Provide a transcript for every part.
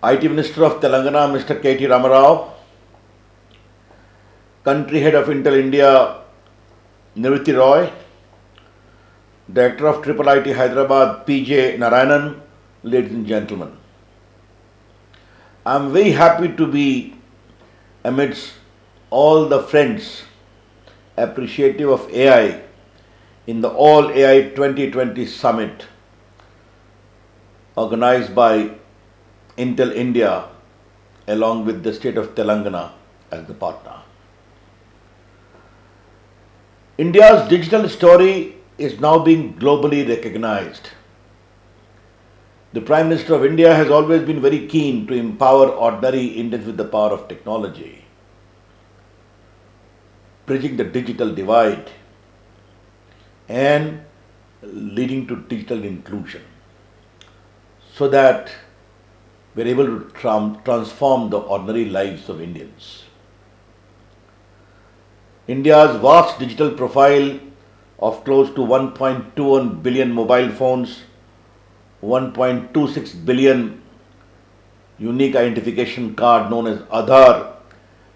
IT Minister of Telangana, Mr. K.T. Ramarao, Country Head of Intel India, Nivritti Roy, Director of Triple IT Hyderabad, P.J. Narayanan, ladies and gentlemen. I am very happy to be amidst all the friends appreciative of AI in the All.AI 2020 Summit organized by Intel India along with the state of Telangana as the partner. India's digital story is now being globally recognized. The Prime Minister of India has always been very keen to empower ordinary Indians with the power of technology, bridging the digital divide and leading to digital inclusion so that we're able to transform the ordinary lives of Indians. India's vast digital profile of close to 1.21 billion mobile phones, 1.26 billion unique identification card known as Aadhaar,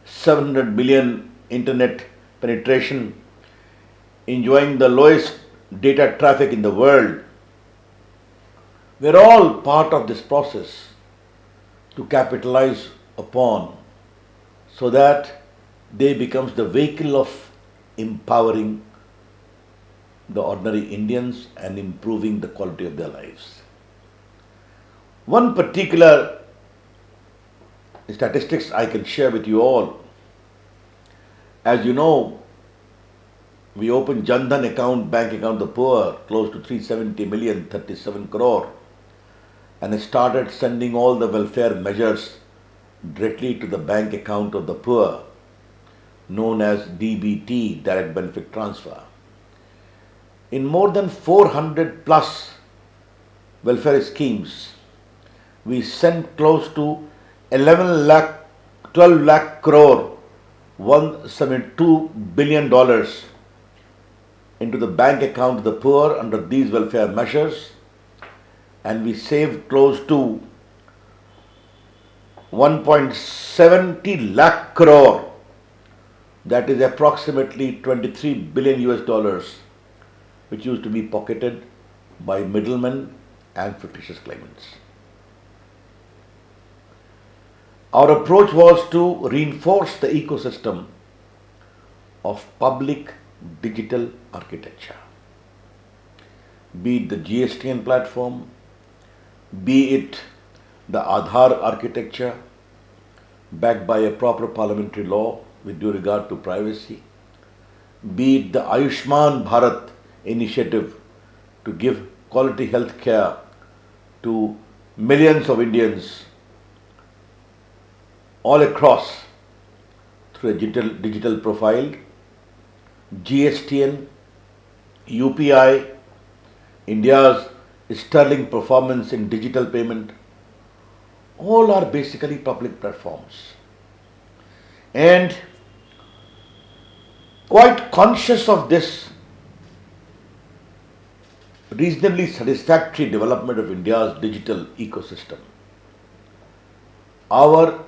700 million internet penetration, enjoying the lowest data traffic in the world. We're all part of this process to capitalize upon so that they becomes the vehicle of empowering the ordinary Indians and improving the quality of their lives. One particular statistics I can share with you all. As you know, we opened Jan Dhan account, bank account of the poor, close to 370 million, 37 crore, and started sending all the welfare measures directly to the bank account of the poor, known as DBT, Direct Benefit Transfer. In more than 400 plus welfare schemes, we sent close to 11 lakh, 12 lakh crore, $172 billion into the bank account of the poor under these welfare measures, and we saved close to 1.70 lakh crore, that is approximately 23 billion US dollars, which used to be pocketed by middlemen and fictitious claimants. Our approach was to reinforce the ecosystem of public digital architecture, be it the GSTN platform, be it the Aadhaar architecture backed by a proper parliamentary law with due regard to privacy, be it the Ayushman Bharat initiative to give quality health care to millions of Indians all across through a digital profile, GSTN, UPI, India's sterling performance in digital payment, all are basically public platforms. And quite conscious of this reasonably satisfactory development of India's digital ecosystem, our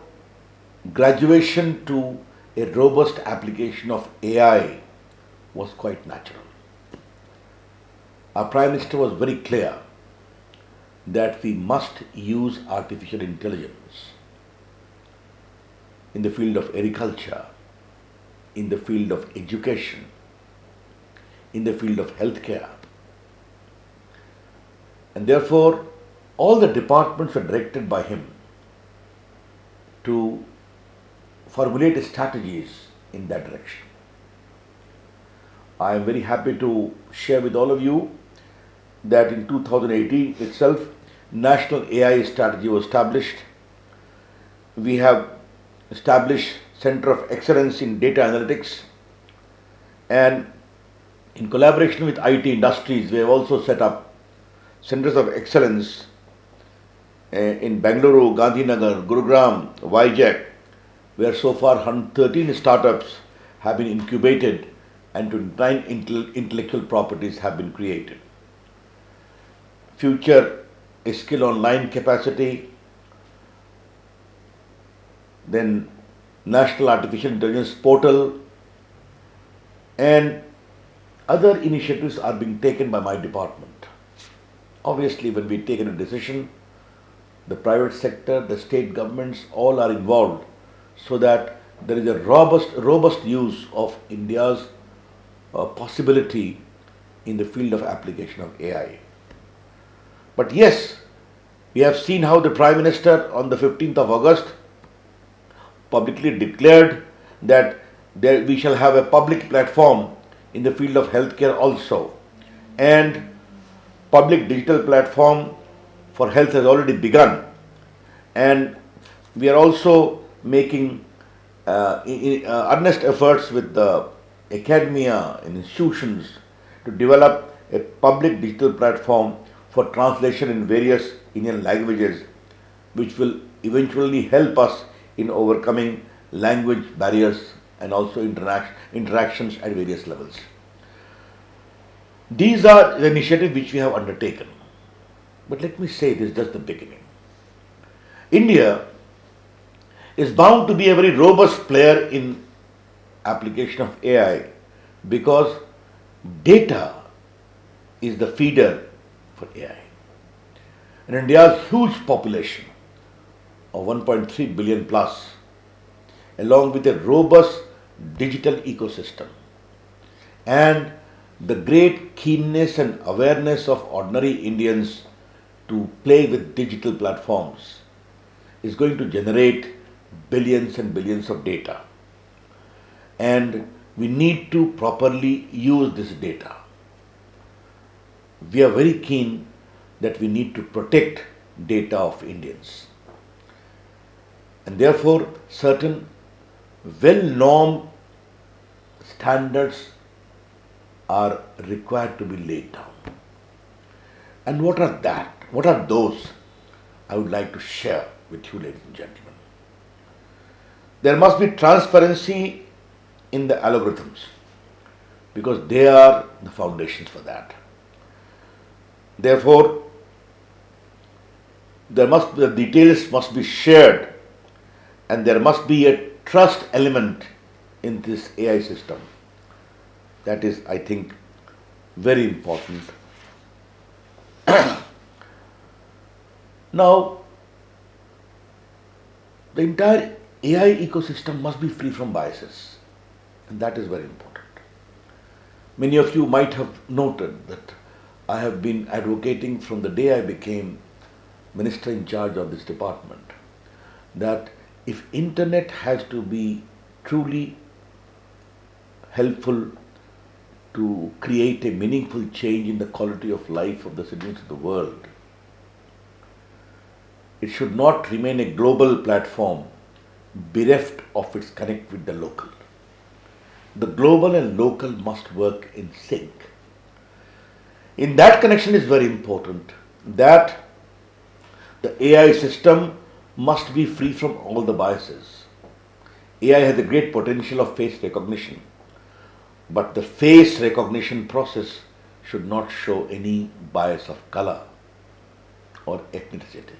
graduation to a robust application of AI was quite natural. Our Prime Minister was very clear that we must use artificial intelligence in the field of agriculture, in the field of education, in the field of healthcare. And therefore, all the departments were directed by him to formulate strategies in that direction. I am very happy to share with all of you that in 2018 itself, National AI Strategy was established. We have established Center of Excellence in Data Analytics, and in collaboration with IT industries, we have also set up Centers of Excellence in Bengaluru, Gandhinagar, Gurugram, Vizag, where so far 113 startups have been incubated and 29 intellectual properties have been created. Future skill online capacity, then National Artificial Intelligence Portal, and other initiatives are being taken by my department. Obviously, when we take a decision, the private sector, the state governments, all are involved so that there is a robust use of India's possibility in the field of application of AI. But yes, we have seen how the Prime Minister on the 15th of August publicly declared that we shall have a public platform in the field of healthcare also. And public digital platform for health has already begun. And we are also making earnest efforts with the academia and institutions to develop a public digital platform for translation in various Indian languages, which will eventually help us in overcoming language barriers and also interactions at various levels. These are the initiatives which we have undertaken. But let me say this is just the beginning. India is bound to be a very robust player in application of AI because data is the feeder for AI. And India's huge population of 1.3 billion plus, along with a robust digital ecosystem and the great keenness and awareness of ordinary Indians to play with digital platforms, is going to generate billions and billions of data. And we need to properly use this data. We are very keen that we need to protect data of Indians. And therefore, certain well-normed standards are required to be laid down. And what are that? What are those? I would like to share with you, ladies and gentlemen. There must be transparency in the algorithms because they are the foundations for that. Therefore, the details must be shared and there must be a trust element in this AI system. That is, I think, very important. Now, the entire AI ecosystem must be free from biases, and that is very important. Many of you might have noted that I have been advocating from the day I became minister in charge of this department that if internet has to be truly helpful to create a meaningful change in the quality of life of the citizens of the world, it should not remain a global platform bereft of its connect with the local. The global and local must work in sync. In that connection is very important that the AI system must be free from all the biases. AI has a great potential of face recognition, but the face recognition process should not show any bias of color or ethnicity.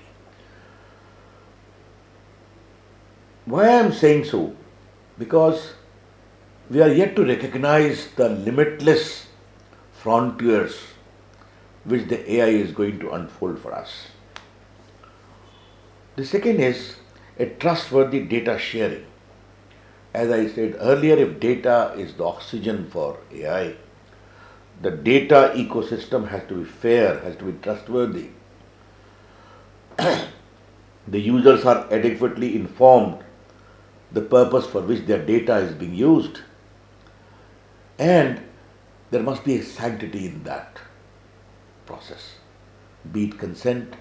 Why I am saying so? Because we are yet to recognize the limitless frontiers which the AI is going to unfold for us. The second is a trustworthy data sharing. As I said earlier, if data is the oxygen for AI, the data ecosystem has to be fair, has to be trustworthy. The users are adequately informed the purpose for which their data is being used, and there must be a sanctity in that process, be it consent,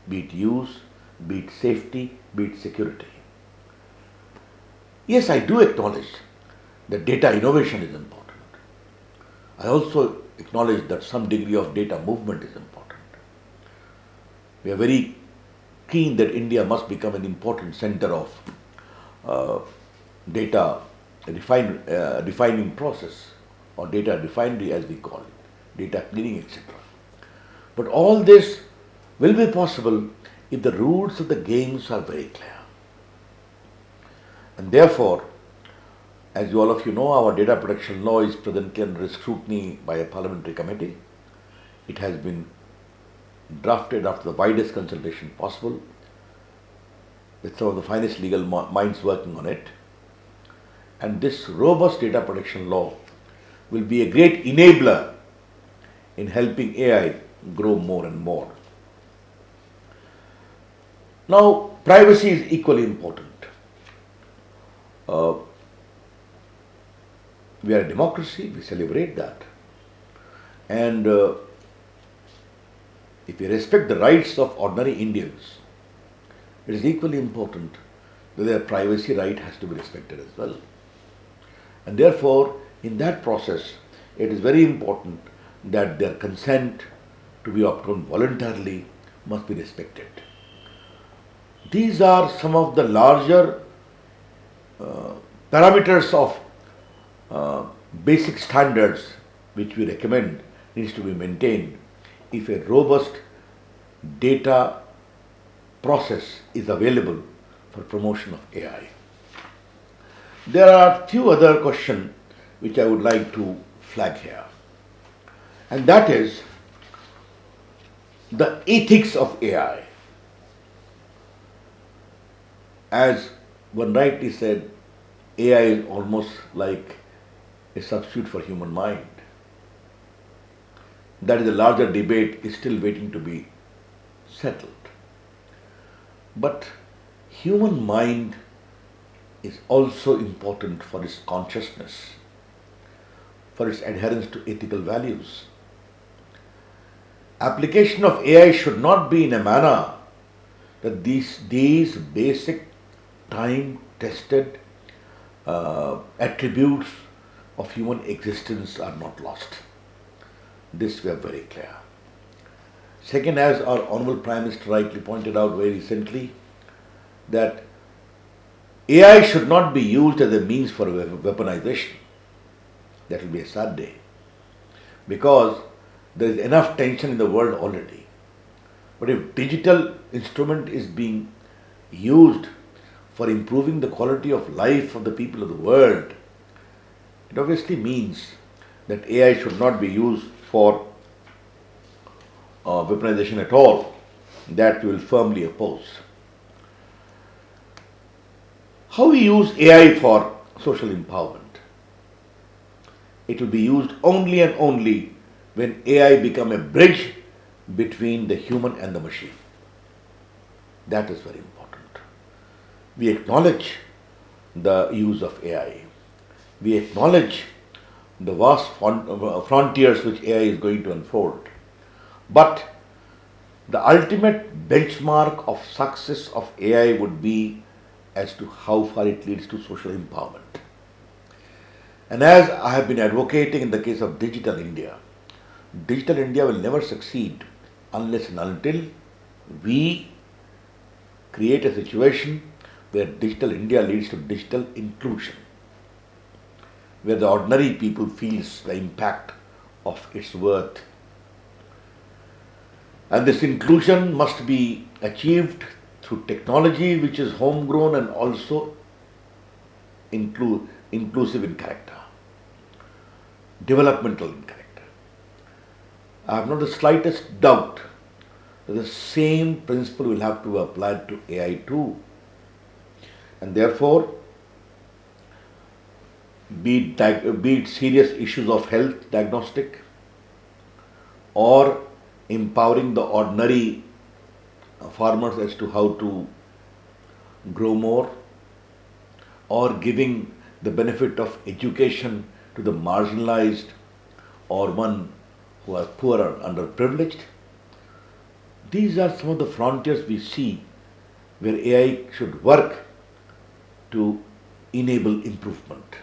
be it use, be it safety, be it security. Yes, I do acknowledge that data innovation is important. I also acknowledge that some degree of data movement is important. We are very keen that India must become an important center of data refining process, or data refinery as we call it, data cleaning, etc. But all this will be possible if the rules of the games are very clear. And therefore, as all of you know, our data protection law is presently under scrutiny by a parliamentary committee. It has been drafted after the widest consultation possible, with some of the finest legal minds working on it. And this robust data protection law will be a great enabler in helping AI grow more and more. Now, privacy is equally important. Uh, we are a democracy, we celebrate that. And if we respect the rights of ordinary Indians, it is equally important that their privacy right has to be respected as well. And therefore, in that process, it is very important that their consent to be obtained voluntarily must be respected. These are some of the larger parameters of basic standards which we recommend needs to be maintained if a robust data process is available for promotion of AI. There are few other questions which I would like to flag here, and that is the ethics of AI. As one rightly said, AI is almost like a substitute for human mind. That is a larger debate, is still waiting to be settled. But human mind is also important for its consciousness, for its adherence to ethical values. Application of AI should not be in a manner that these basic time-tested attributes of human existence are not lost. This we are very clear. Second, as our Honorable Prime Minister rightly pointed out very recently, that AI should not be used as a means for weaponization. That will be a sad day, because there is enough tension in the world already. But if digital instrument is being used for improving the quality of life of the people of the world, it obviously means that AI should not be used for weaponization at all. That we will firmly oppose. How we use AI for social empowerment? It will be used only and only when AI become a bridge between the human and the machine. That is very important. We acknowledge the use of AI. We acknowledge the vast frontiers which AI is going to unfold. But the ultimate benchmark of success of AI would be as to how far it leads to social empowerment. And as I have been advocating in the case of Digital India will never succeed unless and until we create a situation where Digital India leads to digital inclusion, where the ordinary people feels the impact of its worth. And this inclusion must be achieved through technology which is homegrown and also inclusive in character, developmental in character. I have not the slightest doubt that the same principle will have to be applied to AI too. And therefore, be it serious issues of health diagnostic, or empowering the ordinary farmers as to how to grow more, or giving the benefit of education to the marginalized or one who are poor or underprivileged. These are some of the frontiers we see where AI should work to enable improvement.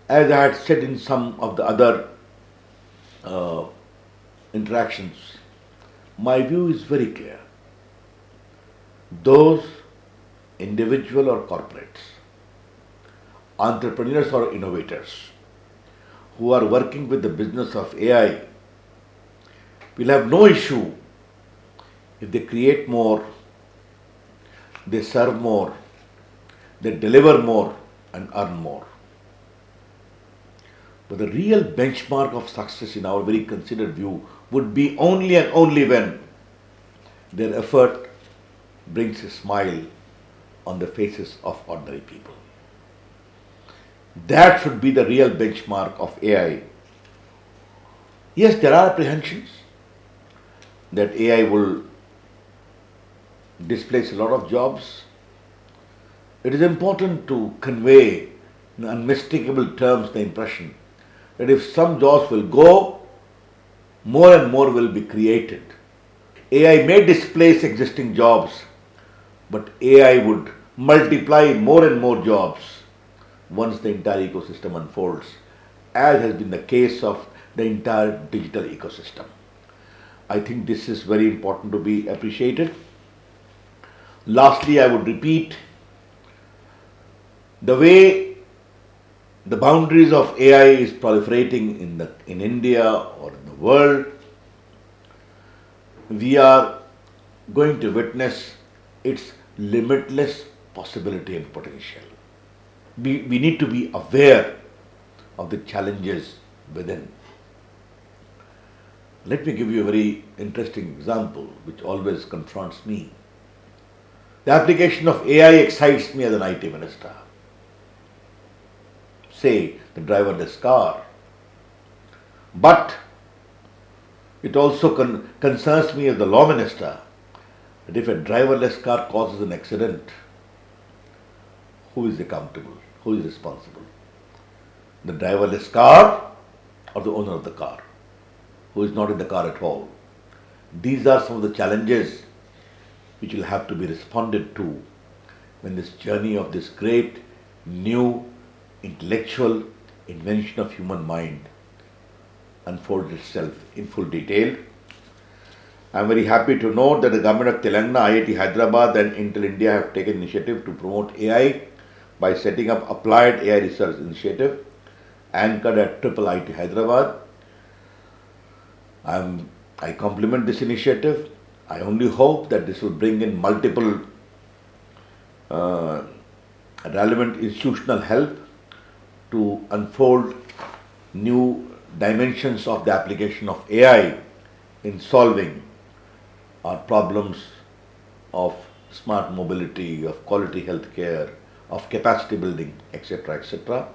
As I had said in some of the other interactions, my view is very clear. Those individual or corporates, entrepreneurs or innovators who are working with the business of AI will have no issue if they create more, they serve more, they deliver more and earn more. But the real benchmark of success in our very considered view would be only and only when their effort brings a smile on the faces of ordinary people. That should be the real benchmark of AI. Yes, there are apprehensions that AI will displace a lot of jobs. It is important to convey in unmistakable terms the impression that if some jobs will go, more and more will be created. AI may displace existing jobs, but AI would multiply more and more jobs once the entire ecosystem unfolds, as has been the case of the entire digital ecosystem. I think this is very important to be appreciated. Lastly, I would repeat the way the boundaries of AI is proliferating in India or in the world, we are going to witness its limitless possibility and potential. We need to be aware of the challenges within. Let me give you a very interesting example which always confronts me. The application of AI excites me as an IT minister. Say, the driverless car. But it also concerns me as the law minister that if a driverless car causes an accident, who is accountable? Who is responsible? The driverless car or the owner of the car, who is not in the car at all? These are some of the challenges which will have to be responded to when this journey of this great new intellectual invention of human mind unfolds itself in full detail. I am very happy to note that the government of Telangana, IIT Hyderabad and Intel India have taken initiative to promote AI by setting up Applied AI Research Initiative anchored at IIT Hyderabad. I compliment this initiative. I only hope that this will bring in multiple relevant institutional help to unfold new dimensions of the application of AI in solving our problems of smart mobility, of quality healthcare, of capacity building, etc., etc.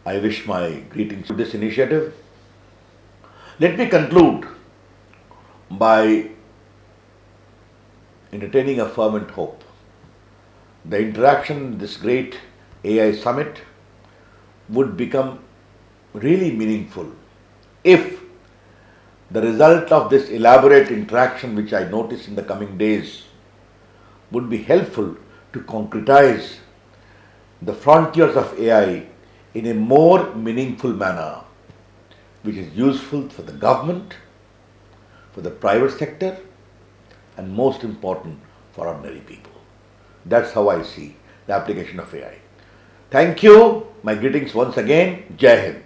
I wish my greetings to this initiative. Let me conclude by entertaining a fervent hope. The interaction in this great AI summit would become really meaningful if the result of this elaborate interaction, which I notice in the coming days, would be helpful to concretize the frontiers of AI in a more meaningful manner, which is useful for the government, for the private sector, and most important, for ordinary people. That's how I see the application of AI. Thank you. My greetings once again. Jai Hind.